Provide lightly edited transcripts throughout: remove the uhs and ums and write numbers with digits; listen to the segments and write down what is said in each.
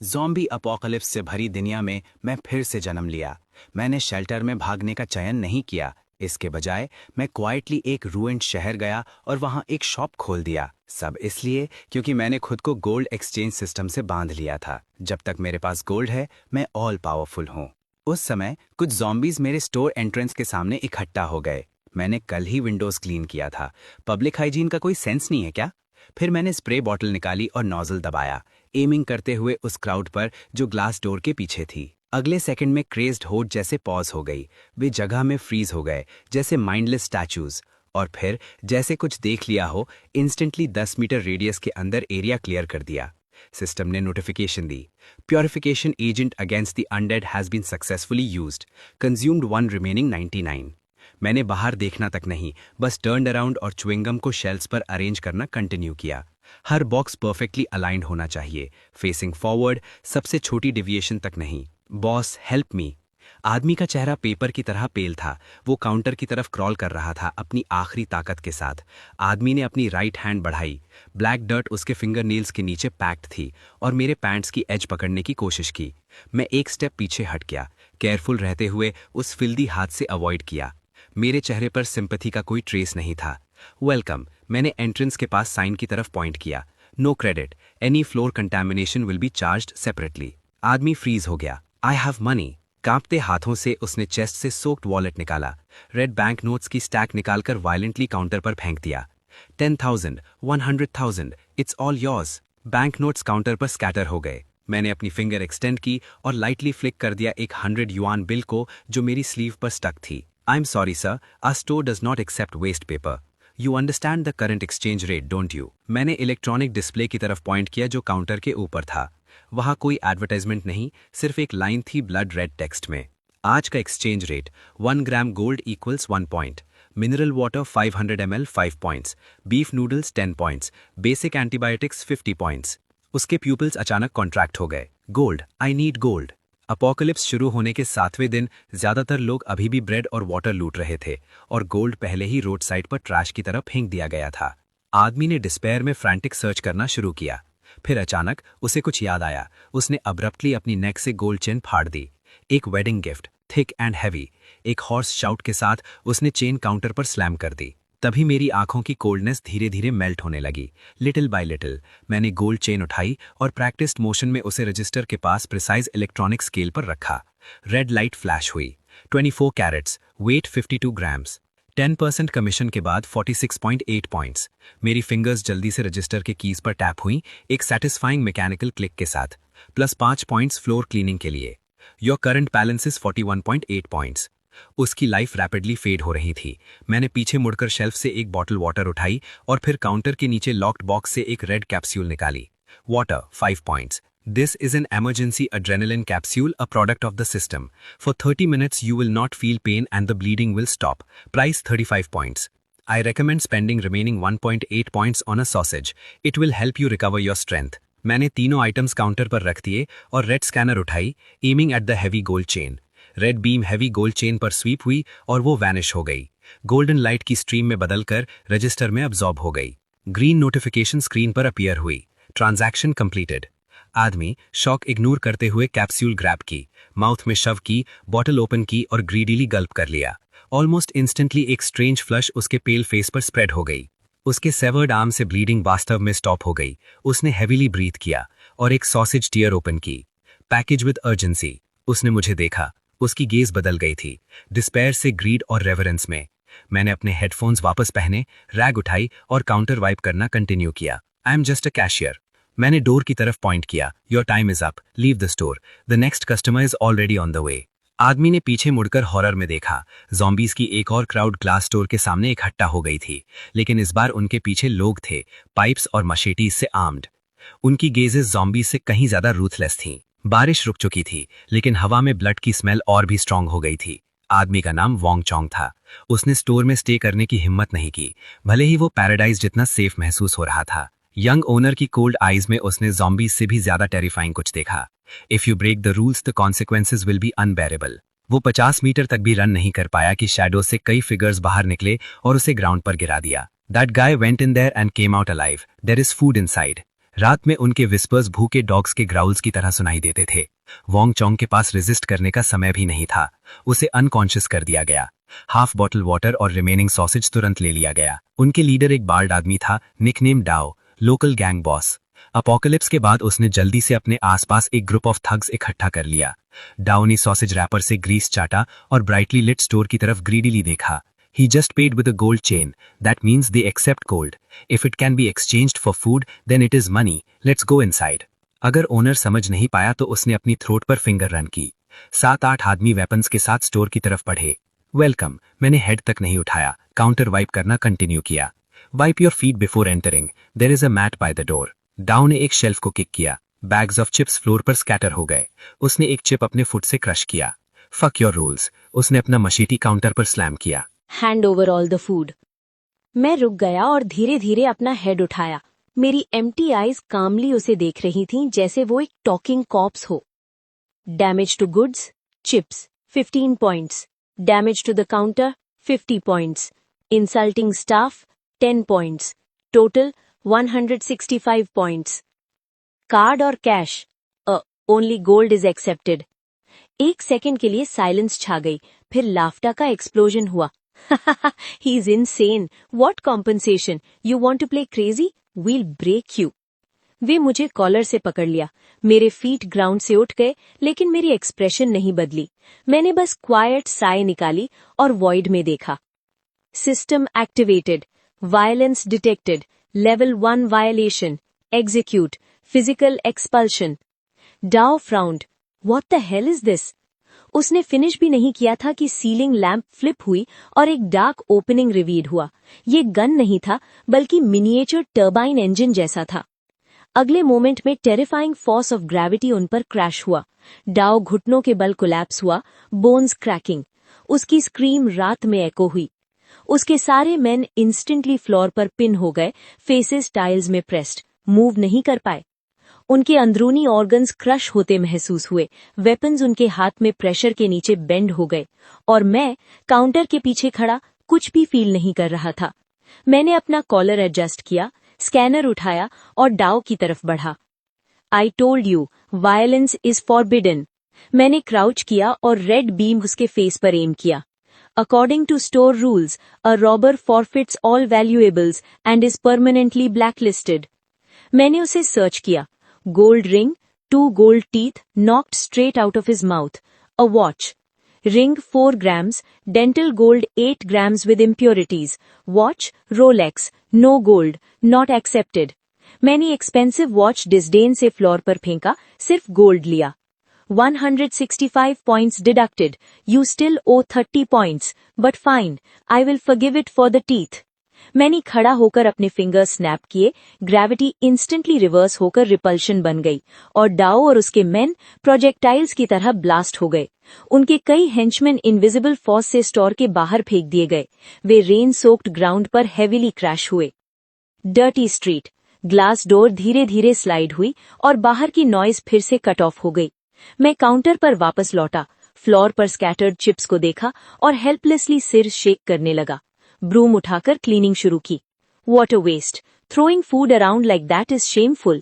Zombie apocalypse से भरी दुनिया में मैं फिर से जन्म लिया। मैंने शेल्टर में भागने का चयन नहीं किया। इसके बजाय मैं क्वाइटली एक रूइंड शहर गया और वहां एक शॉप खोल दिया। सब इसलिए क्योंकि मैंने खुद को गोल्ड एक्सचेंज सिस्टम से बांध लिया था। जब तक मेरे पास गोल्ड है, मैं ऑल पावरफुल हूँ। उस समय कुछ ज़ॉम्बीज मेरे स्टोर एंट्रेंस के सामने इकट्ठा हो गए। मैंने कल ही विंडोज क्लीन किया था। पब्लिक हाइजीन का कोई सेंस नहीं है क्या? फिर मैंने स्प्रे बॉटल निकाली और नोजल दबाया, एमिंग करते हुए उस क्राउड पर जो ग्लास डोर के पीछे थी। अगले सेकंड में क्रेज्ड होड जैसे पॉज हो गई। वे जगह में फ्रीज हो गए, जैसे माइंडलेस स्टैचूज। और फिर जैसे कुछ देख लिया हो, इंस्टेंटली 10 मीटर रेडियस के अंदर एरिया क्लियर कर दिया। सिस्टम ने नोटिफिकेशन दी, purification agent against the undead has been successfully used, consumed one remaining 99। मैंने बाहर देखना तक नहीं, बस टर्न अराउंड और च्युइंगम को शेल्फ्स पर अरेंज करना कंटिन्यू किया। हर बॉक्स परफेक्टली अलाइंड होना चाहिए, फेसिंग फॉरवर्ड, सबसे छोटी डिविएशन तक नहीं। Boss help me. आदमी का चेहरा पेपर की तरह पेल था। वो काउंटर की तरफ क्रॉल कर रहा था अपनी आखिरी ताकत के साथ। आदमी ने अपनी राइट हैंड बढ़ाई। ब्लैक डर्ट उसके फिंगर नील्स के नीचे पैक्ड थी और मेरे पैंट्स की एज पकड़ने की कोशिश की। मैं एक स्टेप पीछे हट गया, केयरफुल रहते हुए उस फिल्दी हाथ से अवॉइड किया। मेरे चेहरे पर सिंपैथी का कोई ट्रेस नहीं था। वेलकम, मैंने एंट्रेंस के पास साइन की तरफ पॉइंट किया। No credit, any floor contamination will be charged separately. आदमी फ्रीज हो गया। I have money. कांपते हाथों से उसने चेस्ट से सोक्ड वॉलेट निकाला। रेड बैंक नोट्स की स्टैक निकालकर वायलेंटली काउंटर पर फेंक दिया। 10,000, 100,000, it's all yours. Bank notes counter पर स्कैटर हो गए। मैंने अपनी फिंगर एक्सटेंड की और लाइटली फ्लिक कर दिया एक 100 युआन बिल को जो मेरी स्लीव पर स्टक थी। I am sorry sir, our store does not accept waste paper. You understand the current exchange rate, don't you? मैंने इलेक्ट्रॉनिक डिस्प्ले की तरफ पॉइंट किया जो काउंटर के ऊपर था। वहां कोई एडवर्टाइजमेंट नहीं, सिर्फ एक लाइन थी ब्लड रेड टेक्स्ट में। आज का exchange rate 1 gram gold equals 1 point, mineral water 500 ml 5 points, beef noodles 10 points, basic antibiotics 50 points. उसके प्यूपिल्स अचानक कॉन्ट्रैक्ट हो गए। Gold, I need gold. Apocalypse शुरू होने के 7वें दिन ज्यादातर लोग अभी भी ब्रेड और वाटर लूट रहे थे और गोल्ड पहले ही रोड साइड पर ट्रैश की तरफ फेंक दिया गया था। आदमी ने डिस्पेयर में फ्रैंटिक सर्च करना शुरू किया। फिर अचानक उसे कुछ याद आया। उसने अब्रप्टली अपनी नेक से गोल्ड चेन फाड़ दी। एक wedding gift, thick and heavy. एक हॉर्स शाउट के साथ उसने चेन काउंटर पर स्लैम कर दी। तभी मेरी आंखों की कोल्डनेस धीरे धीरे मेल्ट होने लगी। लिटिल बाय लिटिल मैंने गोल्ड चेन उठाई और प्रैक्टिस्ड मोशन में उसे रजिस्टर के पास प्रिसाइज इलेक्ट्रॉनिक स्केल पर रखा। रेड लाइट फ्लैश हुई। 24 कैरेट्स, वेट 52 ग्राम्स। 10% कमीशन के बाद 46.8 पॉइंट्स। मेरी फिंगर्स जल्दी से रजिस्टर के कीज पर टैप हुई, एक सेटिस्फाइंग मैकेनिकल क्लिक के साथ। प्लस 5 पॉइंट्स फ्लोर क्लीनिंग के लिए। Your current balance is 41.8 points. उसकी लाइफ रैपिडली फेड हो रही थी। मैंने पीछे मुड़कर शेल्फ से एक बॉटल वाटर उठाई और फिर काउंटर के नीचे लॉक्ड बॉक्स से एक रेड कैप्सूल निकाली। Water 5 points. This is an emergency adrenaline capsule, a product of the system. For 30 minutes you will not feel pain and the bleeding will stop. Price 35 points. I recommend spending remaining 1.8 points on a sausage. It will help you recover your strength. मैंने तीनों items counter पर रख दिए और red scanner उठाई, aiming at the heavy gold chain. Red beam heavy gold chain पर SVEEP हुई और वो वैनिश हो गई। गोल्डन लाइट की स्ट्रीम में बदलकर रजिस्टर में अब्सॉर्ब हो गई। ग्रीन नोटिफिकेशन स्क्रीन पर अपीयर हुई। Transaction completed. आदमी शॉक इग्नोर करते हुए कैप्सूल ग्रैब की, माउथ में शव की, बॉटल ओपन की और ग्रीडीली गल्प कर लिया। ऑलमोस्ट इंस्टेंटली एक स्ट्रेंज फ्लश उसके पेल फेस पर स्प्रेड हो गई। उसके सेवर्ड आर्म से ब्लीडिंग वास्तव में स्टॉप हो गई। उसने हेवीली ब्रीथ किया और एक सॉसेज टीयर ओपन की। Package with urgency. उसने मुझे देखा। उसकी गेज बदल गई थी, डिस्पेयर से ग्रीड और रेवरेंस में। मैंने अपने हेडफोन्स वापस पहने, रैग उठाई और काउंटर वाइप करना कंटिन्यू किया। I am just a cashier. मैंने डोर की तरफ पॉइंट किया। Your time is up, leave the store, the next customer is already on the way. आदमी ने पीछे मुड़कर हॉरर में देखा। ज़ॉम्बीज की एक और क्राउड ग्लास स्टोर के सामने इकट्ठा हो गई थी, लेकिन इस बार उनके पीछे लोग थे, पाइप्स और मशेटीज से आर्म्ड। उनकी गेजेस ज़ॉम्बीज से कहीं ज्यादा रूथलेस थीं। बारिश रुक चुकी थी, लेकिन हवा में ब्लड की स्मेल और भी स्ट्रांग हो गई थी। आदमी का नाम वोंग चोंग था। उसने स्टोर में स्टे करने की हिम्मत नहीं की, भले ही वो पैराडाइज जितना सेफ महसूस हो रहा था। यंग ओनर की कोल्ड आईज में उसने ज़ॉम्बीज से भी ज्यादा टेरिफाइंग कुछ देखा। If you break the rules the consequences will be unbearable. वो 50 मीटर तक भी रन नहीं कर पाया कि शैडो से कई फिगर्स बाहर निकले और उसे ग्राउंड पर गिरा दिया। That guy went in there and came out alive. There is food inside. रात में उनके विस्पर्स भूखे डॉग्स के ग्राउल्स की तरह सुनाई देते थे। वोंग चोंग के पास रेजिस्ट करने का समय भी नहीं था। उसे अनकॉन्शियस कर दिया गया। हाफ बॉटल वाटर और रिमेनिंग सॉसेज तुरंत ले लिया गया। उनके लीडर एक बार्ड आदमी था, nickname Dao, local gang boss. Apocalypse के बाद उसने जल्दी से अपने आसपास एक ग्रुप ऑफ थग्स इकट्ठा कर लिया। डाओ ने सॉसेज रैपर से ग्रीस चाटा और ब्राइटली लिट स्टोर की तरफ ग्रीडीली देखा। He just paid with a gold chain. That means they accept gold. If it can be exchanged for food, then it is money. Let's go inside. अगर owner समझ नहीं पाया तो उसने अपनी थ्रोट पर फिंगर रन की। 7-8 आदमी वेपन्स के साथ स्टोर की तरफ बढ़े। वेलकम। मैंने हेड तक नहीं उठाया। काउंटर वाइप करना कंटिन्यू किया। Wipe your feet before entering. There is a mat by the door. Dao ने एक शेल्फ को किक किया। बैग्स ऑफ चिप्स फ्लोर पर स्कैटर हो गए। उसने एक चिप अपने फुट से क्रश किया। Fuck your rules. उसने अपना मशीटी काउंटर पर स्लैम किया। Hand over all the food. मैं रुक गया और धीरे धीरे अपना हेड उठाया। मेरी एम्प्टी आईज कामली उसे देख रही थीं जैसे वो एक टॉकिंग कॉप्स हो। Damage to goods, chips 15 points. Damage to the counter 50 points. Insulting staff 10 points. Total 165 points. Card और cash? Only gold is accepted. एक सेकंड के लिए साइलेंस छा गई, फिर लाफ्टा का एक्सप्लोजन हुआ। He is insane. What compensation? You want to play crazy? We'll break you. वे मुझे कॉलर से पकड़ लिया। मेरे फीट ग्राउंड से उठ गए, लेकिन मेरी एक्सप्रेशन नहीं बदली। मैंने बस क्वाइट साय निकाली और वॉइड में देखा। System activated. Violence detected. Level 1 violation. Execute. Physical expulsion. Dao frowned. What the hell is this? उसने फिनिश भी नहीं किया था कि सीलिंग लैंप फ्लिप हुई और एक डार्क ओपनिंग रिवील हुआ। ये गन नहीं था, बल्कि मिनिएचर टर्बाइन इंजन जैसा था। अगले मोमेंट में टेरिफाइंग फोर्स ऑफ ग्रेविटी उन पर क्रैश हुआ। डाओ घुटनों के बल कोलैप्स हुआ, बोन्स क्रैकिंग। उसकी स्क्रीम रात में एको हुई। उसके सारे मेन इंस्टेंटली फ्लोर पर पिन हो गए, फेसेस टाइल्स में प्रेस्ड, मूव नहीं कर पाए। उनके अंदरूनी ऑर्गन्स क्रश होते महसूस हुए। वेपन्स उनके हाथ में प्रेशर के नीचे बेंड हो गए और मैं काउंटर के पीछे खड़ा कुछ भी फील नहीं कर रहा था। मैंने अपना कॉलर एडजस्ट किया, स्कैनर उठाया और डाओ की तरफ बढ़ा। I told you, violence is forbidden. मैंने क्राउच किया और रेड बीम उसके फेस पर एम किया। According to store rules, a robber forfeits all valuables and is permanently blacklisted. मैंने उसे सर्च किया। Gold ring, 2 gold teeth knocked straight out of his mouth. A watch. Ring 4 grams, dental gold 8 grams with impurities. Watch, Rolex, no gold, not accepted. मैंने expensive watch disdain से floor पर फेंका, सिर्फ gold लिया। 165 points deducted. You still owe 30 points, but fine. I will forgive it for the teeth. मैंने खड़ा होकर अपने फिंगर्स स्नैप किए। ग्रेविटी इंस्टेंटली रिवर्स होकर रिपल्शन बन गई और डाओ और उसके मेन प्रोजेक्टाइल्स की तरह ब्लास्ट हो गए। उनके कई हेंचमैन इनविजिबल फोर्स से स्टोर के बाहर फेंक दिए गए। वे रेन सोक्ड ग्राउंड पर हेवीली क्रैश हुए। Dirty street. ग्लास डोर धीरे धीरे स्लाइड हुई और बाहर की नॉइज फिर से कट ऑफ हो गई। मैं काउंटर पर वापस लौटा, फ्लोर पर स्कैटर्ड चिप्स को देखा और हेल्पलेसली सिर शेक करने लगा। ब्रूम उठाकर क्लीनिंग शुरू की। Water waste. Throwing food around like that is shameful.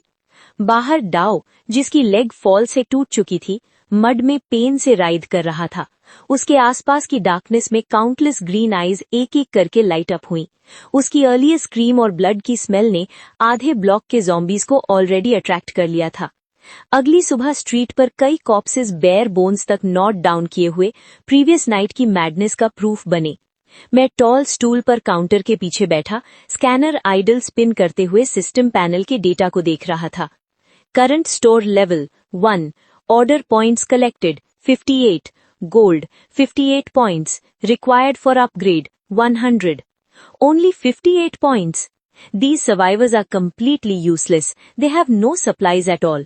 बाहर डाओ, जिसकी लेग फॉल से टूट चुकी थी, मड में पेन से राइड कर रहा था। उसके आसपास की डार्कनेस में काउंटलेस ग्रीन आईज एक एक करके लाइट अप हुई। उसकी अर्ली स्क्रीम और ब्लड की स्मेल ने आधे ब्लॉक के जॉम्बीज को ऑलरेडी अट्रैक्ट कर लिया था। अगली सुबह स्ट्रीट पर कई कॉप्सेस बेयर बोन्स तक नॉट डाउन किए हुए प्रीवियस नाइट की मैडनेस का प्रूफ बने। मैं टॉल स्टूल पर काउंटर के पीछे बैठा स्कैनर आइडल स्पिन करते हुए सिस्टम पैनल के डेटा को देख रहा था। Current store level 1, order points collected 58, gold 58 points, required for upgrade 100, only 58 points. These survivors are completely useless. They have no supplies at all.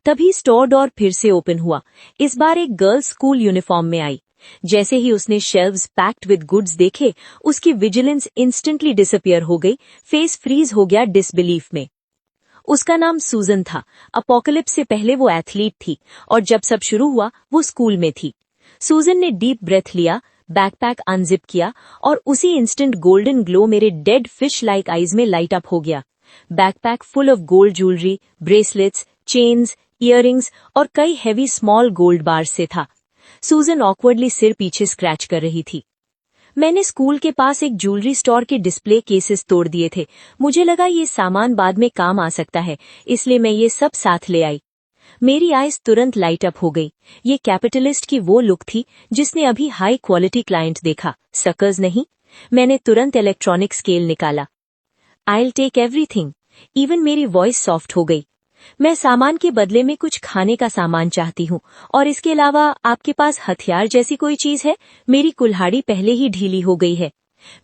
तभी स्टोर डोर फिर से ओपन हुआ। इस बार एक गर्ल्स स्कूल यूनिफॉर्म में आई। जैसे ही उसने शेल्व्स पैक्ड विद गुड्स देखे, उसकी विजिलेंस इंस्टेंटली डिसअपियर हो गई। फेस फ्रीज हो गया डिसबिलीफ में। उसका नाम सूजन था। अपोकलिप्स से पहले वो एथलीट थी और जब सब शुरू हुआ वो स्कूल में थी। सूजन ने डीप ब्रेथ लिया, बैकपैक अनजिप किया और उसी इंस्टेंट गोल्डन ग्लो मेरे डेड फिश लाइक आईज में लाइट अप हो गया। Backpack full of gold jewellery, bracelets, chains, earrings और कई हेवी स्मॉल गोल्ड बार्स से था। सूजन ऑकवर्डली सिर पीछे स्क्रैच कर रही थी। मैंने स्कूल के पास एक ज्वेलरी स्टोर के डिस्प्ले केसेस तोड़ दिए थे। मुझे लगा ये सामान बाद में काम आ सकता है, इसलिए मैं ये सब साथ ले आई। मेरी आइज तुरंत लाइट अप हो गई। ये कैपिटलिस्ट की वो लुक थी जिसने अभी हाई क्वालिटी क्लाइंट देखा, सकर्स नहीं। मैंने तुरंत इलेक्ट्रॉनिक स्केल निकाला। I will take everything. Even मेरी वॉइस सॉफ्ट हो गई। मैं सामान के बदले में कुछ खाने का सामान चाहती हूँ, और इसके अलावा आपके पास हथियार जैसी कोई चीज है? मेरी कुल्हाड़ी पहले ही ढीली हो गई है।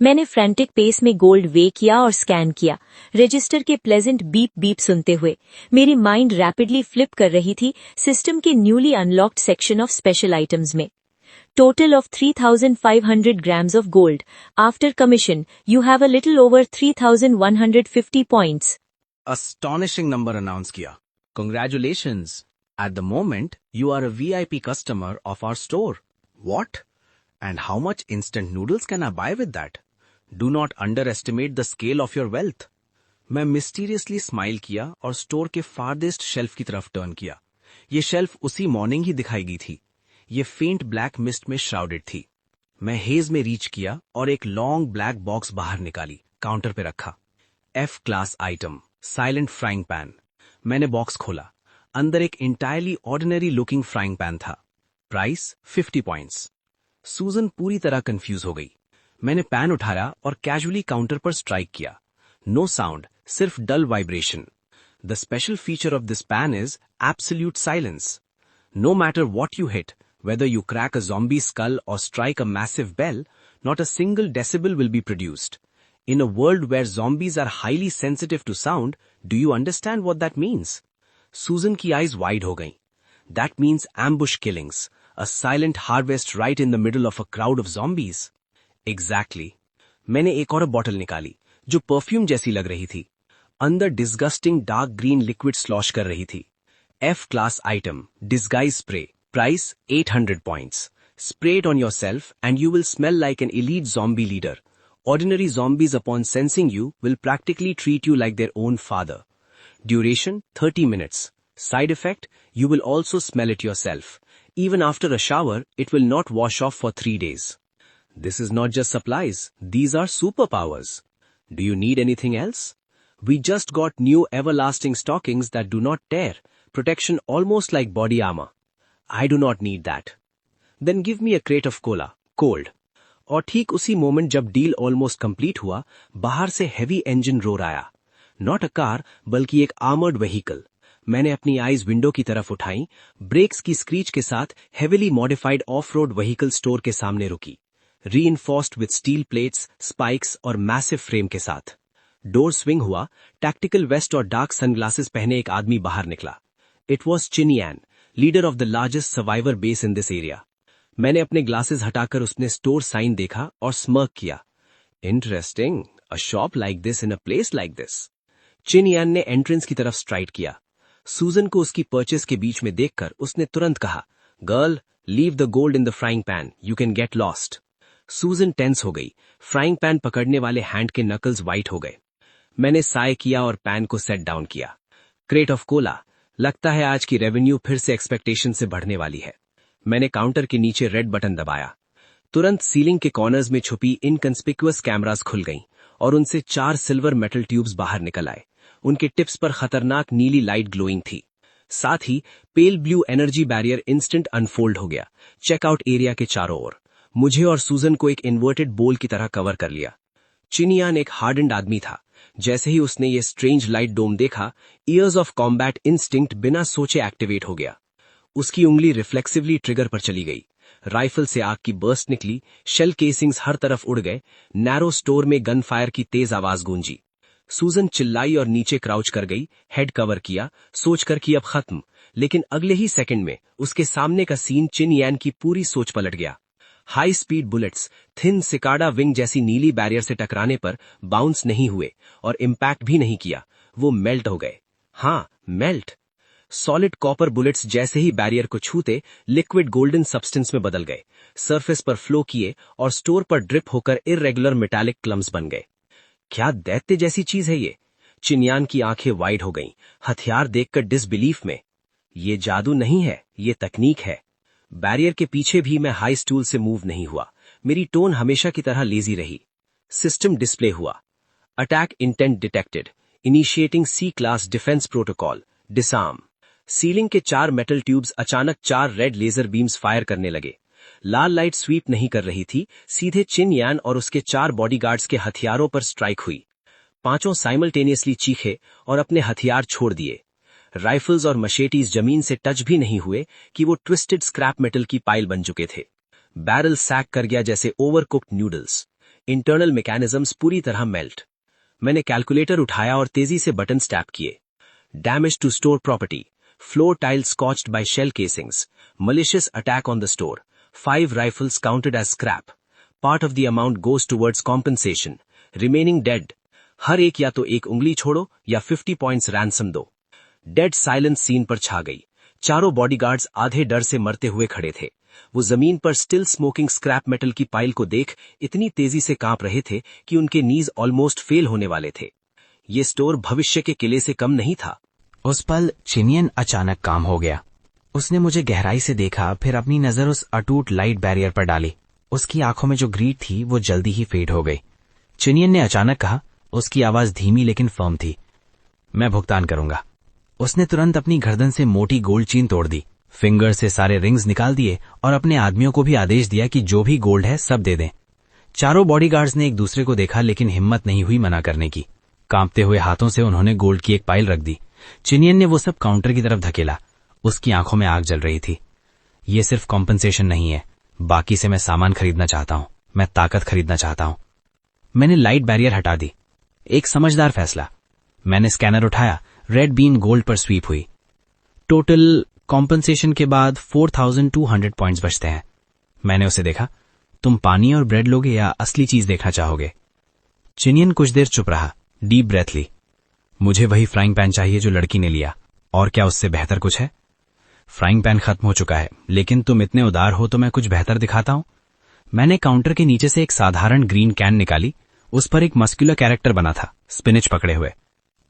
मैंने फ्रैंटिक पेस में गोल्ड वे किया और स्कैन किया, रजिस्टर के प्लेजेंट बीप बीप सुनते हुए। मेरी माइंड रैपिडली फ्लिप कर रही थी सिस्टम के newly unlocked section of special items में। Total of 3,500 grams of gold. After commission, you have a little over 3,150 points. Astonishing number announce किया. Congratulations. At the moment, you are a VIP customer of our store. What? And how much instant noodles can I buy with that? Do not underestimate the scale of your wealth. मैं mysteriously smile किया और store के farthest shelf की तरफ turn किया। ये shelf उसी morning ही दिखाई गई थी। ये फेंट ब्लैक मिस्ट में श्राउडेड थी। मैं हेज में रीच किया और एक लॉन्ग ब्लैक बॉक्स बाहर निकाली, काउंटर पे रखा। F class item, silent frying pan. मैंने बॉक्स खोला। अंदर एक entirely ordinary looking frying pan था। Price 50 points. सूजन पूरी तरह कंफ्यूज हो गई। मैंने पैन उठाया और कैजुअली काउंटर पर स्ट्राइक किया। नो साउंड, सिर्फ dull vibration. The special feature of this pan is absolute silence. No matter what you hit, whether you crack a zombie skull or strike a massive bell, not a single decibel will be produced. In a world where zombies are highly sensitive to sound, do you understand what that means? Susan की eyes wide हो गईं. That means ambush killings, a silent harvest right in the middle of a crowd of zombies. Exactly. मैंने एक और bottle निकाली, जो perfume जैसी लग रही थी। अंदर disgusting dark green liquid slosh कर रही थी। F class item, disguise spray. Price 800 points. Spray it on yourself and you will smell like an elite zombie leader. Ordinary zombies upon sensing you will practically treat you like their own father. Duration 30 minutes. Side effect, you will also smell it yourself. Even after a shower, it will not wash off for 3 days. This is not just supplies, these are superpowers. Do you need anything else? We just got new everlasting stockings that do not tear. Protection almost like body armor. I do not need that. Then give me a crate of cola, cold. और ठीक उसी moment जब deal almost complete हुआ, बाहर से heavy engine roar आया। Not a car, बल्कि एक आर्मर्ड व्हीकल। मैंने अपनी आईज विंडो की तरफ उठाई, ब्रेक्स की स्क्रीच के साथ heavily modified off road vehicle store के सामने रुकी। Reinforced with steel plates, spikes और मैसिव फ्रेम के साथ। डोर स्विंग हुआ, टैक्टिकल वेस्ट और डार्क सनग्लासेस पहने एक आदमी बाहर निकला। It was Chinyan, leader of the largest survivor base in this area. मैंने अपने ग्लासेस हटाकर उसने स्टोर साइन देखा और स्मर्क किया। Interesting, a shop like this in a place like this. Chinyan ने एंट्रेंस की तरफ स्ट्राइड किया। सूजन को उसकी परचेस के बीच में देखकर उसने तुरंत कहा, girl, leave the gold in the frying pan, you can get lost. सूजन टेंस हो गई। फ्राइंग पैन पकड़ने वाले हैंड के नकल्स वाइट हो गए। मैंने साय किया और पैन को सेट डाउन किया। क्रेट ऑफ कोला, लगता है आज की रेवेन्यू फिर से एक्सपेक्टेशन से बढ़ने वाली है। मैंने काउंटर के नीचे रेड बटन दबाया। तुरंत सीलिंग के कॉर्नर्स में छुपी इनकंस्पिक्युअस कैमरास खुल गईं और उनसे 4 सिल्वर मेटल ट्यूब्स बाहर निकल आए। उनके टिप्स पर खतरनाक नीली लाइट ग्लोइंग थी। साथ ही pale blue energy barrier instant unfold हो गया, चेकआउट एरिया के चारों ओर। मुझे और सूजन को एक इन्वर्टेड बोल की तरह कवर कर लिया। चिनियान एक हार्डन्ड आदमी था। जैसे ही उसने ये स्ट्रेंज लाइट डोम देखा, ईयर्स ऑफ कॉम्बैट इंस्टिंक्ट बिना सोचे एक्टिवेट हो गया। उसकी उंगली रिफ्लेक्सिवली ट्रिगर पर चली गई। राइफल से आग की बर्स्ट निकली, शेल केसिंग्स हर तरफ उड़ गए। नैरो स्टोर में गन फायर की तेज आवाज गूंजी। सूजन चिल्लाई और नीचे क्राउच कर गई, हेड कवर किया, सोचकर कि अब खत्म। लेकिन अगले ही सेकंड में उसके सामने का सीन चिनियान की पूरी सोच पलट गया। High speed bullets thin cicada wing जैसी नीली बैरियर से टकराने पर बाउंस नहीं हुए और इम्पैक्ट भी नहीं किया, वो मेल्ट हो गए। हाँ, मेल्ट। सॉलिड कॉपर बुलेट्स जैसे ही बैरियर को छूते लिक्विड गोल्डन सब्सटेंस में बदल गए, सरफेस पर फ्लो किए और स्टोर पर ड्रिप होकर इर्रेगुलर मेटालिक क्लम्स बन गए। क्या दैत्य जैसी चीज है ये? चिनयान की आंखें वाइड हो गईं, हथियार देखकर डिसबिलीफ में। ये जादू नहीं है, ये तकनीक है। बैरियर के पीछे भी मैं हाई स्टूल से मूव नहीं हुआ। मेरी टोन हमेशा की तरह लेजी रही। सिस्टम डिस्प्ले हुआ। Attack intent detected, initiating C class defense protocol, disarm. Ceiling के 4 मेटल ट्यूब्स अचानक 4 रेड लेजर बीम्स फायर करने लगे। लाल लाइट स्वीप नहीं कर रही थी, सीधे चिनयान और उसके 4 बॉडीगार्ड्स के हथियारों पर स्ट्राइक हुई। पांचों साइमल्टेनियसली चीखे और अपने हथियार छोड़ दिए। राइफल्स और मशेटीज जमीन से टच भी नहीं हुए कि वो ट्विस्टेड स्क्रैप मेटल की पाइल बन चुके थे। बैरल सैक कर गया जैसे ओवरकुक्ड नूडल्स। इंटरनल मैकेनिज्म्स पूरी तरह मेल्ट। मैंने कैलकुलेटर उठाया और तेजी से बटन टैप किए। Damage to store property, floor tile scorched by shell casings, malicious attack on the store, 5 rifles counted as scrap, part of the amount goes towards compensation, remaining dead, हर एक या तो एक उंगली छोड़ो या 50 पॉइंट्स रैंसम दो। Dead silence scene पर छा गई। चारों बॉडीगार्ड्स आधे डर से मरते हुए खड़े थे। वो जमीन पर स्टिल स्मोकिंग स्क्रैप मेटल की पाइल को देख इतनी तेजी से कांप रहे थे कि उनके नीज ऑलमोस्ट फेल होने वाले थे। ये स्टोर भविष्य के किले से कम नहीं था। उस पल चिनियन अचानक काम हो गया। उसने मुझे गहराई से देखा, फिर अपनी नजर उस अटूट लाइट बैरियर पर डाली। उसकी आंखों में जो ग्रीड थी वो जल्दी ही फेड हो गई। चिनियन ने अचानक कहा, उसकी आवाज धीमी लेकिन फर्म थी, मैं भुगतान करूंगा। उसने तुरंत अपनी गर्दन से मोटी गोल्ड चेन तोड़ दी, फिंगर से सारे रिंग्स निकाल दिए और अपने आदमियों को भी आदेश दिया कि जो भी गोल्ड है सब दे दें। चारों बॉडीगार्ड्स ने एक दूसरे को देखा, लेकिन हिम्मत नहीं हुई मना करने की। कांपते हुए हाथों से उन्होंने गोल्ड की एक पाइल रख दी। चिनियन ने वो सब काउंटर की तरफ धकेला। उसकी आंखों में आग जल रही थी। ये सिर्फ कॉम्पनसेशन नहीं है, बाकी से मैं सामान खरीदना चाहता हूं, मैं ताकत खरीदना चाहता हूं। मैंने लाइट बैरियर हटा दी। एक समझदार फैसला। मैंने स्कैनर उठाया, रेड बीम गोल्ड पर स्वीप हुई। टोटल कॉम्पनसेशन के बाद 4200 पॉइंट्स बचते हैं। मैंने उसे देखा, तुम पानी और ब्रेड लोगे या असली चीज देखना चाहोगे? चिनियन कुछ देर चुप रहा, डीप ब्रेथ ली। मुझे वही फ्राइंग पैन चाहिए जो लड़की ने लिया। और क्या उससे बेहतर कुछ है? फ्राइंग पैन खत्म हो चुका है, लेकिन तुम इतने उदार हो तो मैं कुछ बेहतर दिखाता हूं। मैंने काउंटर के नीचे से एक साधारण ग्रीन कैन निकाली। उस पर एक मस्कुलर कैरेक्टर बना था, स्पिनिच पकड़े हुए।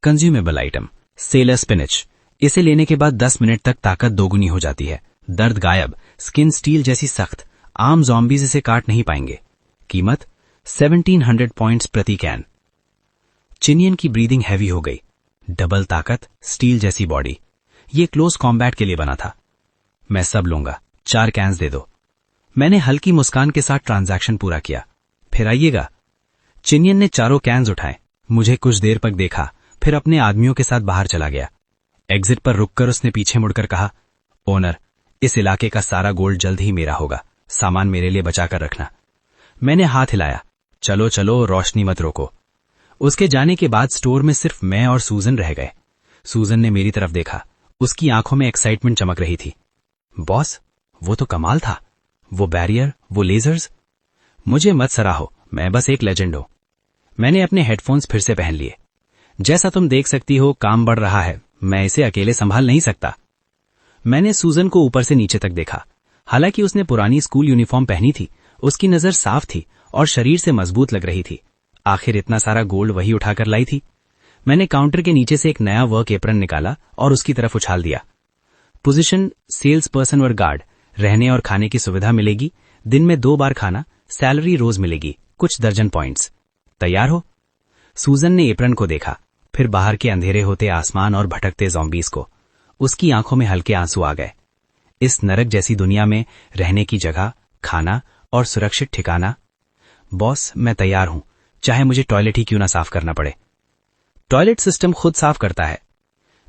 Consumable item, seller spinach. इसे लेने के बाद 10 मिनट तक ताकत दोगुनी हो जाती है, दर्द गायब, स्किन स्टील जैसी सख्त, आम ज़ॉम्बीज इसे काट नहीं पाएंगे। कीमत 1700 पॉइंट्स प्रति कैन। चिनियन की ब्रीदिंग हैवी हो गई। डबल ताकत, स्टील जैसी बॉडी, ये क्लोज कॉम्बैट के लिए बना था। मैं सब लूंगा, 4 कैंस दे दो। मैंने हल्की मुस्कान के साथ ट्रांजैक्शन पूरा किया। फिर आइएगा। चिनियन ने चारों कैंस उठाए, मुझे कुछ देर तक देखा, फिर अपने आदमियों के साथ बाहर चला गया। एग्जिट पर रुककर उसने पीछे मुड़कर कहा, ओनर, इस इलाके का सारा गोल्ड जल्द ही मेरा होगा, सामान मेरे लिए बचाकर रखना। मैंने हाथ हिलाया, चलो चलो, रोशनी मत रोको। उसके जाने के बाद स्टोर में सिर्फ मैं और सूजन रह गए। सूजन ने मेरी तरफ देखा, उसकी आंखों में एक्साइटमेंट चमक रही थी। बॉस, वो तो कमाल था, वो बैरियर, वो लेजर्स। मुझे मत सराहो, मैं बस एक लेजेंड हूं। मैंने अपने हेडफोन्स फिर से पहन लिए। जैसा तुम देख सकती हो, काम बढ़ रहा है, मैं इसे अकेले संभाल नहीं सकता। मैंने सूजन को ऊपर से नीचे तक देखा। हालांकि उसने पुरानी स्कूल यूनिफॉर्म पहनी थी, उसकी नजर साफ थी और शरीर से मजबूत लग रही थी। आखिर इतना सारा गोल्ड वही उठाकर लाई थी। मैंने काउंटर के नीचे से एक नया वर्क एप्रन निकाला और उसकी तरफ उछाल दिया। पोजीशन सेल्स पर्सन और गार्ड, रहने और खाने की सुविधा मिलेगी, दिन में 2 बार खाना, सैलरी रोज मिलेगी, कुछ दर्जन पॉइंट्स। तैयार हो? सूजन ने एप्रन को देखा, फिर बाहर के अंधेरे होते आसमान और भटकते ज़ॉम्बीज को। उसकी आंखों में हल्के आंसू आ गए। इस नरक जैसी दुनिया में रहने की जगह, खाना और सुरक्षित ठिकाना। बॉस, मैं तैयार हूं, चाहे मुझे टॉयलेट ही क्यों ना साफ करना पड़े। टॉयलेट सिस्टम खुद साफ करता है।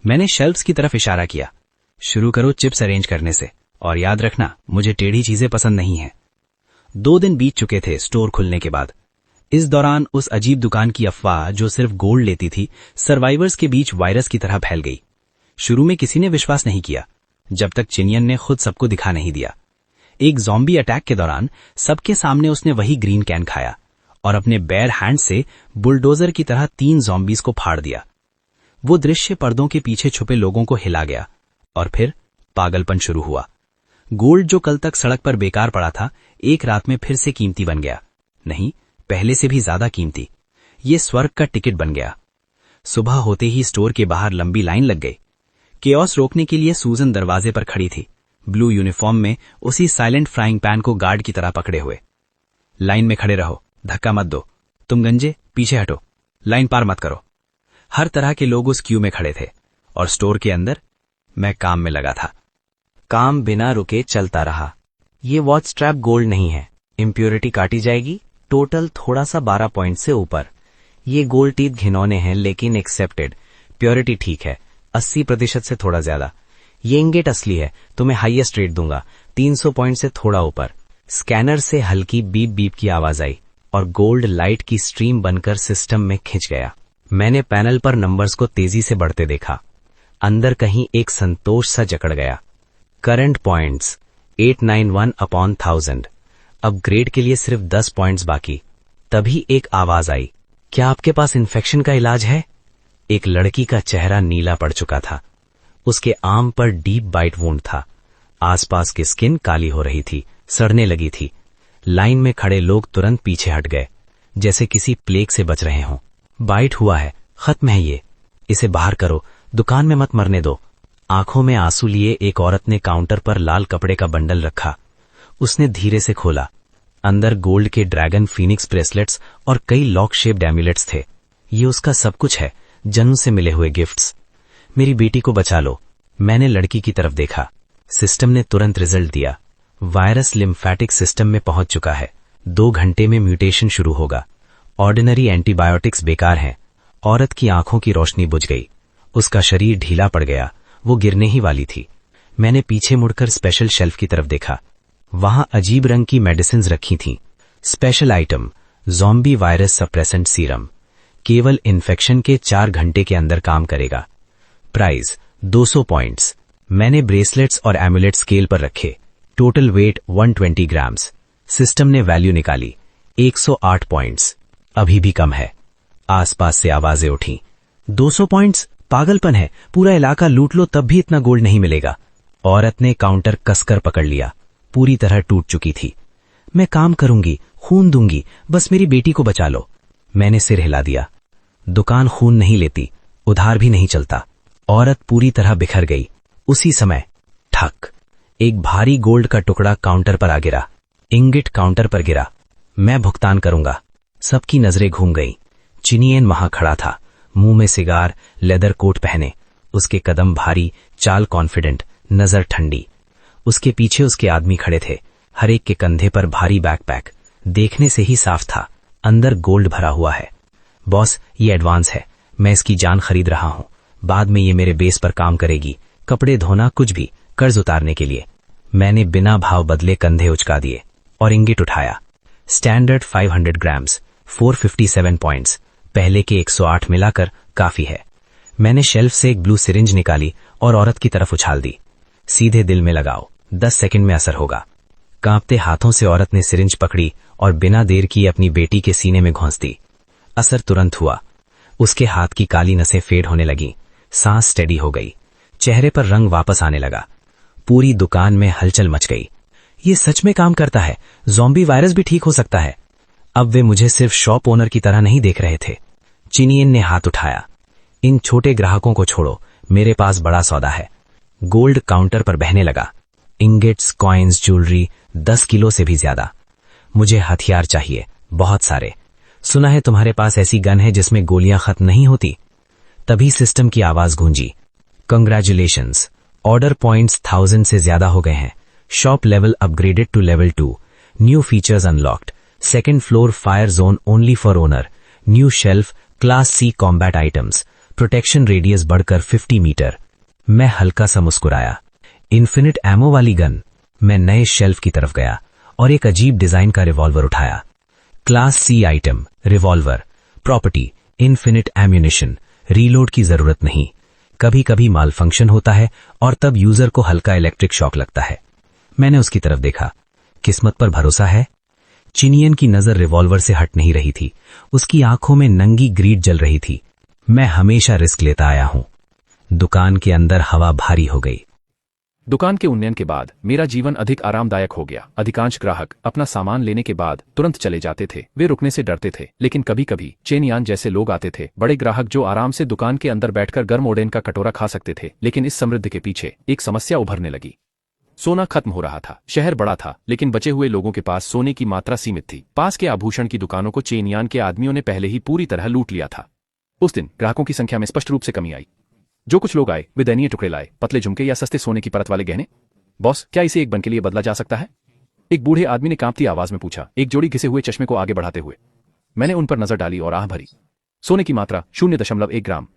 मैंने शेल्फ्स की तरफ इशारा किया। शुरू करो चिप्स अरेंज करने से, और याद रखना, मुझे टेढ़ी चीजें पसंद नहीं हैं। 2 दिन बीत चुके थे स्टोर खुलने के बाद। इस दौरान उस अजीब दुकान की अफवाह जो सिर्फ गोल्ड लेती थी, सर्वाइवर्स के बीच वायरस की तरह फैल गई। शुरू में किसी ने विश्वास नहीं किया, जब तक चिनियन ने खुद सबको दिखा नहीं दिया। एक ज़ॉम्बी अटैक के दौरान सबके सामने उसने वही ग्रीन कैन खाया और अपने बेयर हैंड से बुलडोजर की तरह 3 ज़ॉम्बीज को फाड़ दिया। वो दृश्य पर्दों के पीछे छुपे लोगों को हिला गया और फिर पागलपन शुरू हुआ। गोल्ड जो कल तक सड़क पर बेकार पड़ा था, एक रात में फिर से कीमती बन गया। नहीं, पहले से भी ज्यादा कीमती। ये स्वर्ग का टिकट बन गया। सुबह होते ही स्टोर के बाहर लंबी लाइन लग गई। केओस रोकने के लिए सूजन दरवाजे पर खड़ी थी, ब्लू यूनिफॉर्म में, उसी साइलेंट फ्राइंग पैन को गार्ड की तरह पकड़े हुए। लाइन में खड़े रहो, धक्का मत दो, तुम गंजे पीछे हटो, लाइन पार मत करो। हर तरह के लोग उस क्यू में खड़े थे और स्टोर के अंदर मैं काम में लगा था। काम बिना रुके चलता रहा। ये वॉच स्ट्रैप गोल्ड नहीं है, इम्प्योरिटी काटी जाएगी, टोटल थोड़ा सा 12 पॉइंट से ऊपर। ये गोल्ड टीथ घिनौने हैं लेकिन एक्सेप्टेड, प्योरिटी ठीक है, 80% से थोड़ा ज्यादा। ये इंगेट असली है, तुम्हें हाईएस्ट रेट दूंगा, 300 पॉइंट से थोड़ा ऊपर। स्कैनर से हल्की बीप बीप की आवाज आई और गोल्ड लाइट की स्ट्रीम बनकर सिस्टम में खिंच गया। मैंने पैनल पर नंबर्स को तेजी से बढ़ते देखा। अंदर कहीं एक संतोष सा जकड़ गया। Current points 891/1000। अपग्रेड के लिए सिर्फ 10 पॉइंट्स बाकी। तभी एक आवाज आई, क्या आपके पास इन्फेक्शन का इलाज है? एक लड़की का चेहरा नीला पड़ चुका था। उसके आर्म पर डीप बाइट वुंड था। आसपास की स्किन काली हो रही थी, सड़ने लगी थी। लाइन में खड़े लोग तुरंत पीछे हट गए, जैसे किसी प्लेग से बच रहे हों। बाइट हुआ है, खत्म है ये, इसे बाहर करो, दुकान में मत मरने दो। आंखों में आंसू लिए एक औरत ने काउंटर पर लाल कपड़े का बंडल रखा। उसने धीरे से खोला। अंदर गोल्ड के ड्रैगन फीनिक्स ब्रेसलेट्स और कई लॉक शेप्ड एम्यूलेट्स थे। ये उसका सब कुछ है, जन्म से मिले हुए गिफ्ट्स। मेरी बेटी को बचा लो। मैंने लड़की की तरफ देखा। सिस्टम ने तुरंत रिजल्ट दिया। वायरस लिम्फेटिक सिस्टम में पहुंच चुका है। 2 घंटे में म्यूटेशन शुरू होगा। ऑर्डिनरी एंटीबायोटिक्स बेकार हैं। औरत की आंखों की रोशनी बुझ गई। उसका शरीर ढीला पड़ गया, वो गिरने ही वाली थी। मैंने पीछे मुड़कर स्पेशल शेल्फ की तरफ देखा। वहां अजीब रंग की मेडिसिन्स रखी थीं। Special item, zombie virus suppressant serum, केवल इन्फेक्शन के 4 घंटे के अंदर काम करेगा। Price 200 points. मैंने ब्रेसलेट्स और एमुलेट स्केल पर रखे। Total weight 120 grams. सिस्टम ने वैल्यू निकाली, 108 पॉइंट्स। अभी भी कम है। आसपास से आवाजें उठी, 200 पॉइंट्स? पागलपन है, पूरा इलाका लूट लो तब भी इतना गोल्ड नहीं मिलेगा। औरत ने काउंटर कसकर पकड़ लिया, पूरी तरह टूट चुकी थी। मैं काम करूंगी, खून दूंगी, बस मेरी बेटी को बचा लो। मैंने सिर हिला दिया। दुकान खून नहीं लेती, उधार भी नहीं चलता। औरत पूरी तरह बिखर गई। उसी समय ठक, एक भारी गोल्ड का टुकड़ा काउंटर पर आ गिरा। इंगिट काउंटर पर गिरा। मैं भुगतान करूंगा। सबकी नजरें घूम गई। चिनियन वहां खड़ा था, मुंह में सिगार, लेदर कोट पहने। उसके कदम भारी, चाल कॉन्फिडेंट, नजर ठंडी। उसके पीछे उसके आदमी खड़े थे, हर एक के कंधे पर भारी बैकपैक। देखने से ही साफ था, अंदर गोल्ड भरा हुआ है। बॉस, ये एडवांस है, मैं इसकी जान खरीद रहा हूं। बाद में ये मेरे बेस पर काम करेगी, कपड़े धोना, कुछ भी, कर्ज उतारने के लिए। मैंने बिना भाव बदले कंधे उचका दिए और इंगिट उठाया। Standard 500 grams, 457 points. पहले के 108 मिलाकर काफी है। मैंने शेल्फ से एक ब्लू सिरिंज निकाली और औरत की तरफ उछाल दी। सीधे दिल में लगाओ, 10 सेकंड में असर होगा। कांपते हाथों से औरत ने सिरिंज पकड़ी और बिना देर किए अपनी बेटी के सीने में घोंस दी। असर तुरंत हुआ। उसके हाथ की काली नसें फेड होने लगी, सांस स्टेडी हो गई, चेहरे पर रंग वापस आने लगा। पूरी दुकान में हलचल मच गई। ये सच में काम करता है, ज़ॉम्बी वायरस भी ठीक हो सकता है। अब वे मुझे सिर्फ शॉप ओनर की तरह नहीं देख रहे थे। चिनियन ने हाथ उठाया। इन छोटे ग्राहकों को छोड़ो, मेरे पास बड़ा सौदा है। गोल्ड काउंटर पर बहने लगा। इंगेट्स, कॉइन्स, ज्वेलरी, 10 किलो से भी ज्यादा। मुझे हथियार चाहिए, बहुत सारे। सुना है तुम्हारे पास ऐसी गन है जिसमें गोलियां खत्म नहीं होती। तभी सिस्टम की आवाज गूंजी, कंग्रेचुलेशंस, ऑर्डर पॉइंट्स 1000 से ज्यादा हो गए हैं। Shop level upgraded to level 2। New features unlocked. Second floor fire zone only for owner. New shelf, class C combat items. Protection radius बढ़कर 50 मीटर। मैं हल्का सा मुस्कुराया। इन्फिनिट एमो वाली गन। मैं नए शेल्फ की तरफ गया और एक अजीब डिजाइन का रिवॉल्वर उठाया। Class C item, revolver. Property, infinite ammunition. Reload की जरूरत नहीं। कभी कभी माल फंक्शन होता है और तब यूजर को हल्का इलेक्ट्रिक शॉक लगता है। मैंने उसकी तरफ देखा। किस्मत पर भरोसा है? चिनियन की नजर रिवॉल्वर से हट नहीं रही थी। उसकी आंखों में नंगी ग्रीड जल रही थी। मैं हमेशा रिस्क लेता आया हूं। दुकान के अंदर हवा भारी हो गई। दुकान के उन्नयन के बाद मेरा जीवन अधिक आरामदायक हो गया। अधिकांश ग्राहक अपना सामान लेने के बाद तुरंत चले जाते थे। वे रुकने से डरते थे, लेकिन कभी कभी चेनियान जैसे लोग आते थे, बड़े ग्राहक जो आराम से दुकान के अंदर बैठकर गर्म ओडेन का कटोरा खा सकते थे। लेकिन इस समृद्धि के पीछे एक समस्या उभरने लगी। सोना खत्म हो रहा था। शहर बड़ा था, लेकिन बचे हुए लोगों के पास सोने की मात्रा सीमित थी। पास के आभूषण की दुकानों को चेनियान के आदमियों ने पहले ही पूरी तरह लूट लिया था। उस दिन ग्राहकों की संख्या में स्पष्ट रूप से कमी आई। जो कुछ लोग आए वे दयनीय टुकड़े लाए, पतले झुमके या सस्ते सोने की परत वाले गहने। बॉस, क्या इसे एक बन के लिए बदला जा सकता है? एक बूढ़े आदमी ने कांपती आवाज में पूछा, एक जोड़ी घिसे हुए चश्मे को आगे बढ़ाते हुए। मैंने उन पर नजर डाली और आह भरी। सोने की मात्रा 0.1 ग्राम।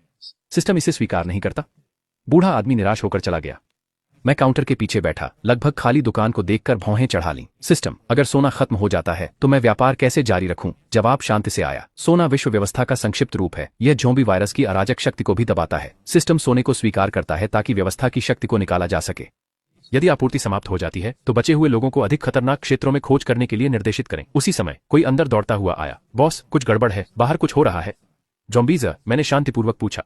सिस्टम इसे स्वीकार नहीं करता। बूढ़ा आदमी निराश होकर चला गया। मैं काउंटर के पीछे बैठा, लगभग खाली दुकान को देखकर भौहें चढ़ा लीं। सिस्टम, अगर सोना खत्म हो जाता है तो मैं व्यापार कैसे जारी रखूं? जवाब शांति से आया। सोना विश्व व्यवस्था का संक्षिप्त रूप है। यह ज़ॉम्बी वायरस की अराजक शक्ति को भी दबाता है। सिस्टम सोने को स्वीकार करता है ताकि व्यवस्था की शक्ति को निकाला जा सके। यदि आपूर्ति समाप्त हो जाती है तो बचे हुए लोगों को अधिक खतरनाक क्षेत्रों में खोज करने के लिए निर्देशित करें। उसी समय कोई अंदर दौड़ता हुआ आया। बॉस, कुछ गड़बड़ है, बाहर कुछ हो रहा है। ज़ॉम्बीज़? मैंने शांतिपूर्वक पूछा।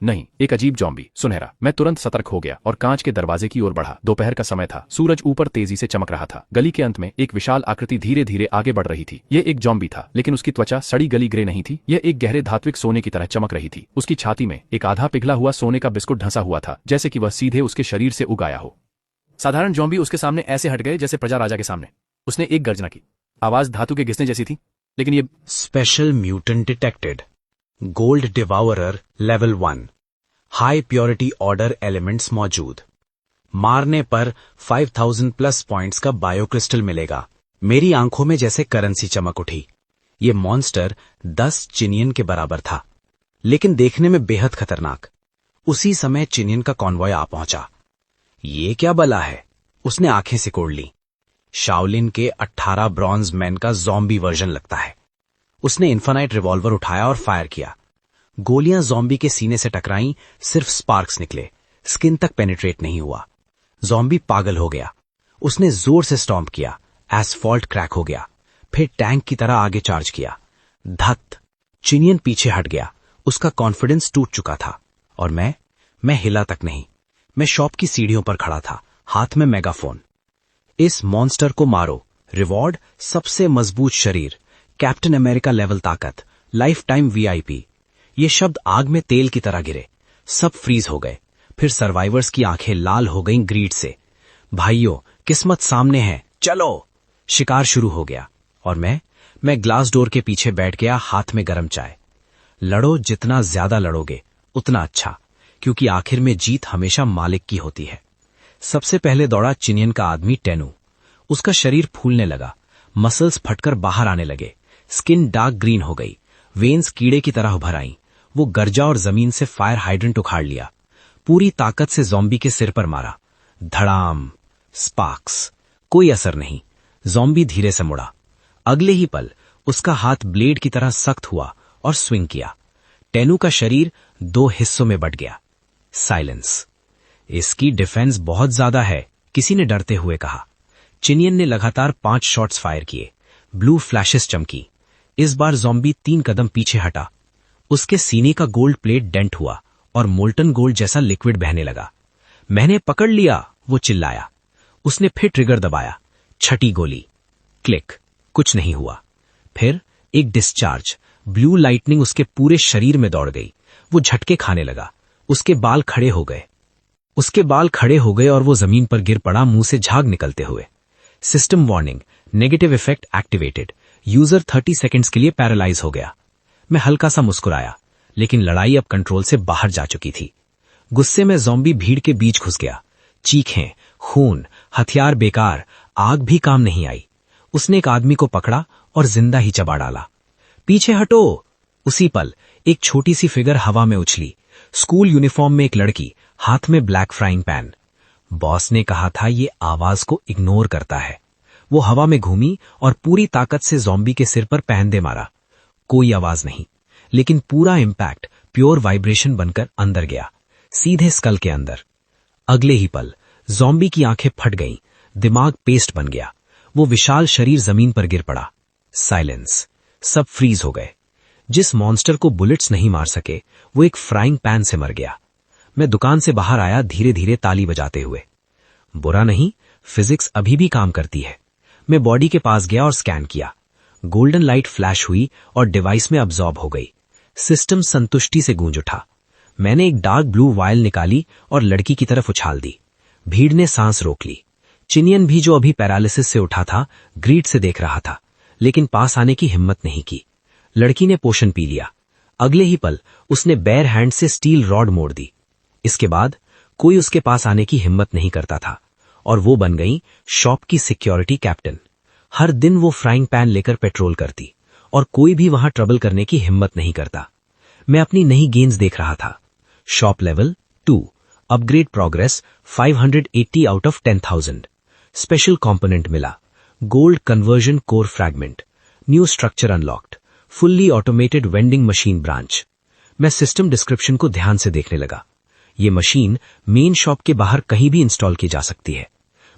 नहीं, एक अजीब ज़ॉम्बी, सुनहरा। मैं तुरंत सतर्क हो गया और कांच के दरवाजे की ओर बढ़ा। दोपहर का समय था। सूरज ऊपर तेजी से चमक रहा था। गली के अंत में एक विशाल आकृति धीरे धीरे आगे बढ़ रही थी। यह एक ज़ॉम्बी था, लेकिन उसकी त्वचा सड़ी गली ग्रे नहीं थी। यह एक गहरे धात्विक सोने की तरह चमक रही थी। उसकी छाती में एक आधा पिघला हुआ सोने का बिस्कुट ढंसा हुआ था, जैसे कि वह सीधे उसके शरीर से उगाया हो। साधारण ज़ॉम्बी उसके सामने ऐसे हट गए जैसे प्रजा राजा के सामने। उसने एक गर्जना की। आवाज धातु के घिसने जैसी थी, लेकिन ये special mutant detected. Gold devourer level 1। High purity order elements मौजूद। मारने पर 5000 प्लस पॉइंट्स का बायोक्रिस्टल मिलेगा। मेरी आंखों में जैसे करेंसी चमक उठी। ये मॉन्स्टर 10 चिनियन के बराबर था, लेकिन देखने में बेहद खतरनाक। उसी समय चिनियन का कॉन्वॉय आ पहुंचा। ये क्या बला है? उसने आंखें सिकोड़ ली। शाओलिन के 18 ब्रॉन्ज मैन का ज़ॉम्बी वर्जन लगता है। उसने इन्फानाइट रिवॉल्वर उठाया और फायर किया। गोलियां ज़ॉम्बी के सीने से टकराईं, सिर्फ स्पार्क्स निकले, स्किन तक पेनिट्रेट नहीं हुआ। ज़ॉम्बी पागल हो गया। उसने जोर से स्टॉम्प किया। एसफॉल्ट क्रैक हो गया। फिर टैंक की तरह आगे चार्ज किया। धत! चिनियन पीछे हट गया। उसका कॉन्फिडेंस टूट चुका था। और मैं हिला तक नहीं। मैं शॉप की सीढ़ियों पर खड़ा था, हाथ में मेगाफोन। इस मॉन्स्टर को मारो। रिवॉर्ड सबसे मजबूत शरीर, कैप्टन अमेरिका लेवल ताकत, लाइफ टाइम वीआईपी। ये शब्द आग में तेल की तरह गिरे। सब फ्रीज हो गए। फिर सर्वाइवर्स की आंखें लाल हो गईं ग्रीड से। भाइयों, किस्मत सामने है, चलो। शिकार शुरू हो गया और मैं ग्लास डोर के पीछे बैठ गया, हाथ में गरम चाय। लड़ो, जितना ज्यादा लड़ोगे उतना अच्छा, क्योंकि आखिर में जीत हमेशा मालिक की होती है। सबसे पहले दौड़ा चिनियन का आदमी टेनू। उसका शरीर फूलने लगा, मसल्स फटकर बाहर आने लगे, स्किन डार्क ग्रीन हो गई, वेन्स कीड़े की तरह उभर आईं। वो गर्जा और जमीन से फायर हाइड्रेंट उखाड़ लिया। पूरी ताकत से ज़ॉम्बी के सिर पर मारा। धड़ाम! स्पार्क्स! कोई असर नहीं। ज़ॉम्बी धीरे से मुड़ा। अगले ही पल उसका हाथ ब्लेड की तरह सख्त हुआ और स्विंग किया। टेनू का शरीर 2 हिस्सों में बट गया। साइलेंस। इसकी डिफेंस बहुत ज्यादा है, किसी ने डरते हुए कहा। चिनियन ने लगातार 5 शॉट्स फायर किए। ब्लू फ्लैशेस चमकी। इस बार ज़ॉम्बी 3 कदम पीछे हटा। उसके सीने का गोल्ड प्लेट डेंट हुआ और मोल्टन गोल्ड जैसा लिक्विड बहने लगा। मैंने पकड़ लिया, वो चिल्लाया। उसने फिर ट्रिगर दबाया। छठी गोली। क्लिक। कुछ नहीं हुआ। फिर एक डिस्चार्ज। ब्लू लाइटनिंग उसके पूरे शरीर में दौड़ गई। वो झटके खाने लगा। उसके बाल खड़े हो गए और वो जमीन पर गिर पड़ा, मुंह से झाग निकलते हुए। System warning, negative effect activated. User 30 seconds के लिए पैरालाइज हो गया। मैं हल्का सा मुस्कुराया, लेकिन लड़ाई अब कंट्रोल से बाहर जा चुकी थी। गुस्से में ज़ॉम्बी भीड़ के बीच घुस गया। चीखें, खून, हथियार बेकार, आग भी काम नहीं आई। उसने एक आदमी को पकड़ा और जिंदा ही चबा डाला। पीछे हटो! उसी पल एक छोटी सी फिगर हवा में उछली। स्कूल यूनिफॉर्म में एक लड़की, हाथ में ब्लैक फ्राइंग पैन। बॉस ने कहा था ये आवाज को इग्नोर करता है। वो हवा में घूमी और पूरी ताकत से ज़ॉम्बी के सिर पर पहन दे मारा। कोई आवाज नहीं, लेकिन पूरा इंपैक्ट प्योर वाइब्रेशन बनकर अंदर गया, सीधे स्कल के अंदर। अगले ही पल ज़ॉम्बी की आंखें फट गईं, दिमाग पेस्ट बन गया। वो विशाल शरीर जमीन पर गिर पड़ा। साइलेंस। सब फ्रीज हो गए। जिस मॉन्स्टर को बुलेट्स नहीं मार सके, वो एक फ्राइंग पैन से मर गया। मैं दुकान से बाहर आया, धीरे धीरे ताली बजाते हुए। बुरा नहीं, फिजिक्स अभी भी काम करती है। मैं बॉडी के पास गया और स्कैन किया। गोल्डन लाइट फ्लैश हुई और डिवाइस में अब्सॉर्ब हो गई। सिस्टम संतुष्टि से गूंज उठा। मैंने एक डार्क ब्लू वायल निकाली और लड़की की तरफ उछाल दी। भीड़ ने सांस रोक ली। चिनियन भी, जो अभी पैरालिसिस से उठा था, ग्रीड से देख रहा था, लेकिन पास आने की हिम्मत नहीं की। लड़की ने पोषण पी लिया। अगले ही पल उसने बेयर हैंड से स्टील रॉड मोड़ दी। इसके बाद कोई उसके पास आने की हिम्मत नहीं करता था और वो बन गई शॉप की सिक्योरिटी कैप्टन। हर दिन वो फ्राइंग पैन लेकर पेट्रोल करती और कोई भी वहां ट्रबल करने की हिम्मत नहीं करता। मैं अपनी नई गेंस देख रहा था। Shop level 2, upgrade progress 580 out of 10,000। Special component मिला, gold conversion core fragment, new structure unlocked, fully automated vending machine branch. मैं सिस्टम डिस्क्रिप्शन को ध्यान से देखने लगा। ये मशीन मेन शॉप के बाहर कहीं भी इंस्टॉल की जा सकती है।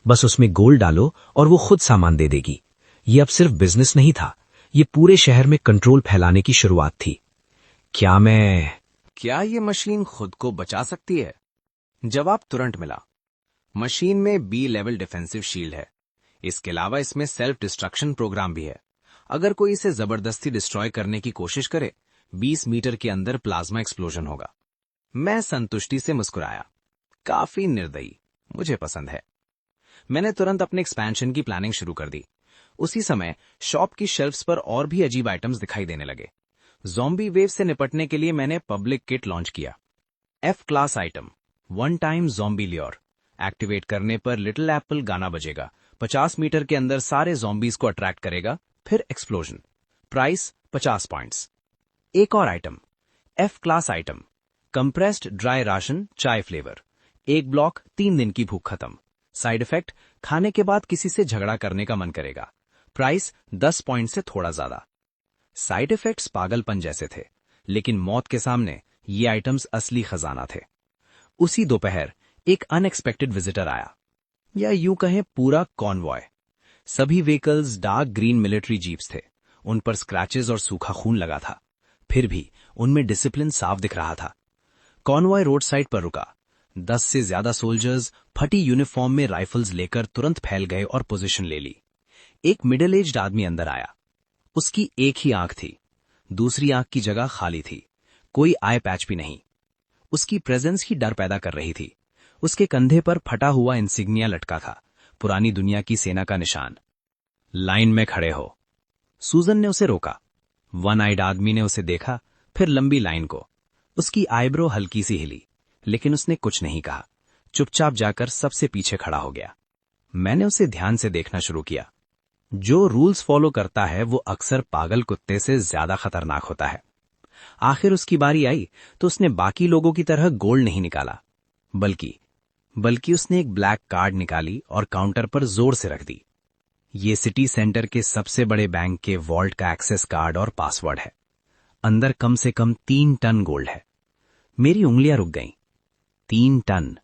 बस उसमें गोल्ड डालो और वो खुद सामान दे देगी। ये अब सिर्फ बिजनेस नहीं था, ये पूरे शहर में कंट्रोल फैलाने की शुरुआत थी। क्या ये मशीन खुद को बचा सकती है? जवाब तुरंत मिला। मशीन में बी लेवल डिफेंसिव शील्ड है। इसके अलावा इसमें सेल्फ डिस्ट्रक्शन प्रोग्राम भी है। अगर कोई इसे जबरदस्ती डिस्ट्रॉय करने की कोशिश करे, 20 मीटर के अंदर प्लाज्मा एक्सप्लोजन होगा। मैं संतुष्टि से मुस्कुराया। काफी निर्दयी, मुझे पसंद है। मैंने तुरंत अपने एक्सपेंशन की प्लानिंग शुरू कर दी। उसी समय शॉप की शेल्फ्स पर और भी अजीब आइटम्स दिखाई देने लगे। ज़ॉम्बी वेव से निपटने के लिए मैंने पब्लिक किट लॉन्च किया। F class item, one time zombie lure. Activate करने पर लिटिल एप्पल गाना बजेगा, 50 मीटर के अंदर सारे ज़ॉम्बीज को अट्रैक्ट करेगा, फिर एक्सप्लोजन। Price 50 points. एक और item, F class item, compressed dry ration चाय फ्लेवर। एक ब्लॉक, 3 दिन की भूख खत्म। साइड इफेक्ट, खाने के बाद किसी से झगड़ा करने का मन करेगा। प्राइस 10 पॉइंट से थोड़ा ज्यादा। साइड इफेक्ट्स पागलपन जैसे थे, लेकिन मौत के सामने ये आइटम्स असली खजाना थे। उसी दोपहर एक अनएक्सपेक्टेड विजिटर आया, या यूं कहें पूरा कॉन्वॉय। सभी vehicles dark green military jeeps थे। उन पर स्क्रैचेस और सूखा खून लगा था, फिर भी उनमें डिसिप्लिन साफ दिख रहा था। कॉन्वॉय रोड साइड पर रुका। 10 से ज्यादा सोल्जर्स फटी यूनिफॉर्म में राइफल्स लेकर तुरंत फैल गए और पोजीशन ले ली। एक मिडिल एज्ड आदमी अंदर आया। उसकी एक ही आंख थी, दूसरी आंख की जगह खाली थी। कोई आई पैच भी नहीं। उसकी प्रेजेंस ही डर पैदा कर रही थी। उसके कंधे पर फटा हुआ इंसिग्निया लटका था, पुरानी दुनिया की सेना का निशान। लाइन में खड़े हो। सूजन ने उसे रोका। वन आइड आदमी ने उसे देखा, फिर लंबी लाइन को। उसकी आईब्रो हल्की सी हिली, लेकिन उसने कुछ नहीं कहा। चुपचाप जाकर सबसे पीछे खड़ा हो गया। मैंने उसे ध्यान से देखना शुरू किया। जो रूल्स फॉलो करता है वो अक्सर पागल कुत्ते से ज्यादा खतरनाक होता है। आखिर उसकी बारी आई तो उसने बाकी लोगों की तरह गोल्ड नहीं निकाला, बल्कि उसने एक ब्लैक कार्ड निकाली और काउंटर पर जोर से रख दी। ये सिटी सेंटर के सबसे बड़े बैंक के वॉल्ट का एक्सेस कार्ड और पासवर्ड है। अंदर कम से कम 3 टन गोल्ड है। मेरी उंगलियां रुक गईं। 3 टन,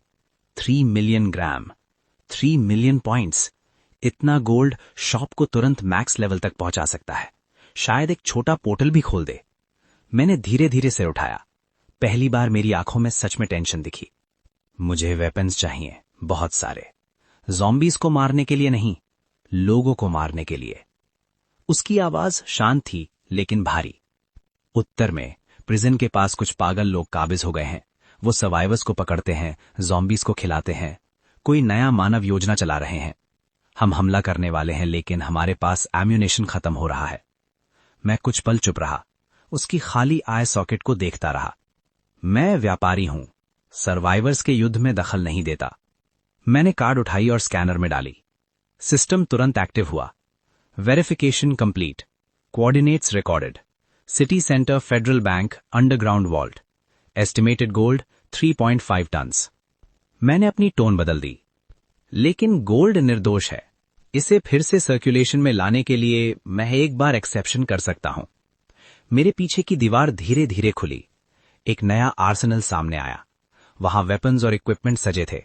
3 मिलियन ग्राम, 3 मिलियन पॉइंट्स। इतना गोल्ड शॉप को तुरंत मैक्स लेवल तक पहुंचा सकता है, शायद एक छोटा पोर्टल भी खोल दे। मैंने धीरे धीरे सिर उठाया। पहली बार मेरी आंखों में सच में टेंशन दिखी। मुझे वेपन्स चाहिए, बहुत सारे। ज़ॉम्बीज को मारने के लिए नहीं, लोगों को मारने के लिए। उसकी आवाज शांत थी लेकिन भारी। उत्तर में प्रिजन के पास कुछ पागल लोग काबिज हो गए हैं। वो सर्वाइवर्स को पकड़ते हैं, ज़ॉम्बीज को खिलाते हैं, कोई नया मानव योजना चला रहे हैं। हम हमला करने वाले हैं, लेकिन हमारे पास एम्यूनेशन खत्म हो रहा है। मैं कुछ पल चुप रहा, उसकी खाली आई सॉकेट को देखता रहा। मैं व्यापारी हूं, सर्वाइवर्स के युद्ध में दखल नहीं देता। मैंने कार्ड उठाई और स्कैनर में डाली। सिस्टम तुरंत एक्टिव हुआ। Verification complete, coordinates recorded, city centre federal bank underground vault, estimated gold 3.5 tons. मैंने अपनी टोन बदल दी। लेकिन गोल्ड निर्दोष है। इसे फिर से सर्कुलेशन में लाने के लिए मैं एक बार एक्सेप्शन कर सकता हूं। मेरे पीछे की दीवार धीरे धीरे खुली। एक नया आर्सेनल सामने आया। वहां वेपन्स और इक्विपमेंट सजे थे।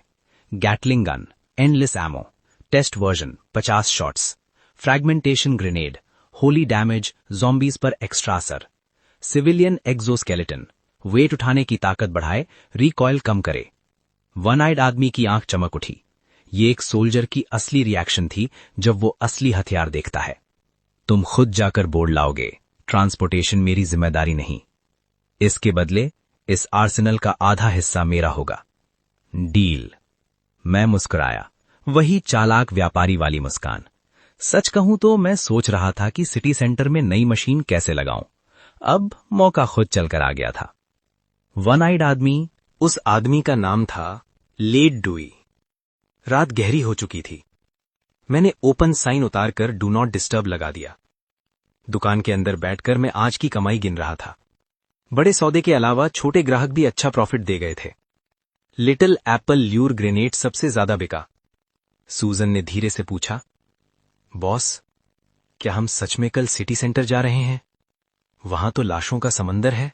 Gatling gun, endless ammo, test version 50 shots, fragmentation grenade, holy damage, zombies पर एक्स्ट्रा असर, सिविलियन एक्सोस्केलेटन, वेट उठाने की ताकत बढ़ाए, रिकॉयल कम करे। वन आइड आदमी की आंख चमक उठी। ये एक सोल्जर की असली रिएक्शन थी जब वो असली हथियार देखता है। तुम खुद जाकर बोर्ड लाओगे, ट्रांसपोर्टेशन मेरी जिम्मेदारी नहीं। इसके बदले इस आर्सेनल का आधा हिस्सा मेरा होगा। डील। मैं मुस्कुराया, वही चालाक व्यापारी वाली मुस्कान। सच कहूं तो मैं सोच रहा था कि सिटी सेंटर में नई मशीन कैसे लगाऊं। अब मौका खुद चलकर आ गया था। वन आइड आदमी, उस आदमी का नाम था लेड डुई। रात गहरी हो चुकी थी। मैंने ओपन साइन उतारकर डू नॉट डिस्टर्ब लगा दिया। दुकान के अंदर बैठकर मैं आज की कमाई गिन रहा था। बड़े सौदे के अलावा छोटे ग्राहक भी अच्छा प्रॉफिट दे गए थे। लिटिल एप्पल ल्यूर ग्रेनेड सबसे ज्यादा बिका। सूजन ने धीरे से पूछा, बॉस, क्या हम सच में कल सिटी सेंटर जा रहे हैं? वहां तो लाशों का समंदर है।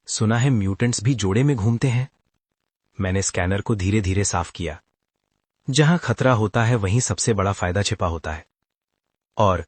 सुना है म्यूटेंट्स भी जोड़े में घूमते हैं। मैंने स्कैनर को धीरे धीरे साफ किया। जहां खतरा होता है वहीं सबसे बड़ा फायदा छिपा होता है। और